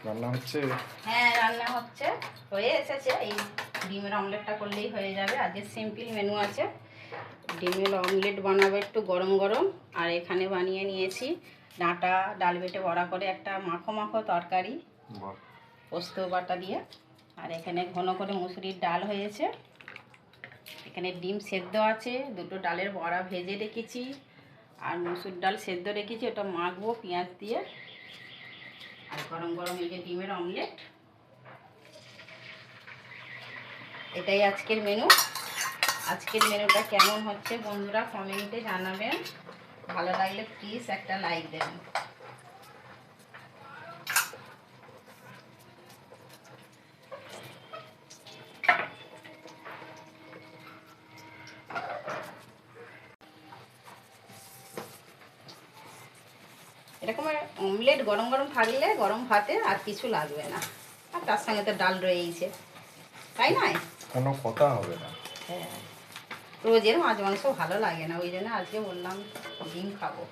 রান্না হচ্ছে? হ্যাঁ রান্না হচ্ছে, হয়ে এসেছে। এই ডিমের অমলেটটা করলেই হয়ে যাবে। আজকে সিম্পল মেনু আছে, ডিমের অমলেট বানাবো একটু গরম গরম। আর এখানে বানিয়ে নিয়েছি ডাঁটা ডাল বেটে বড়া করে একটা মাখো মাখো তরকারি পোস্ত বাটা দিয়ে। আর এখানে ঘন করে মুসুরির ডাল হয়েছে, এখানে ডিম সেদ্ধ আছে, দুটো ডালের বড়া ভেজে রেখেছি, আর মুসুর ডাল সেদ্ধ রেখেছি, ওটা মাখবো পেঁয়াজ দিয়ে। আর গরম গরম এই যে ডিমের অমলেট, এটাই আজকের মেনু। আজকের মেনুটা কেমন হচ্ছে বন্ধুরা কমেন্টে জানাবেন, ভালো লাগলে প্লিজ একটা লাইক দেবেন। এরকম অমলেট গরম গরম থাকলে গরম ভাতে আর কিছু লাগবে না, আর তার সঙ্গে তো ডাল রয়েইছে, তাই নয়? কোনো কথা হবে না। হ্যাঁ, রোজের মাছ মাংস ভালো লাগে না, ওই জন্য আজকে বললাম ডিম খাবো।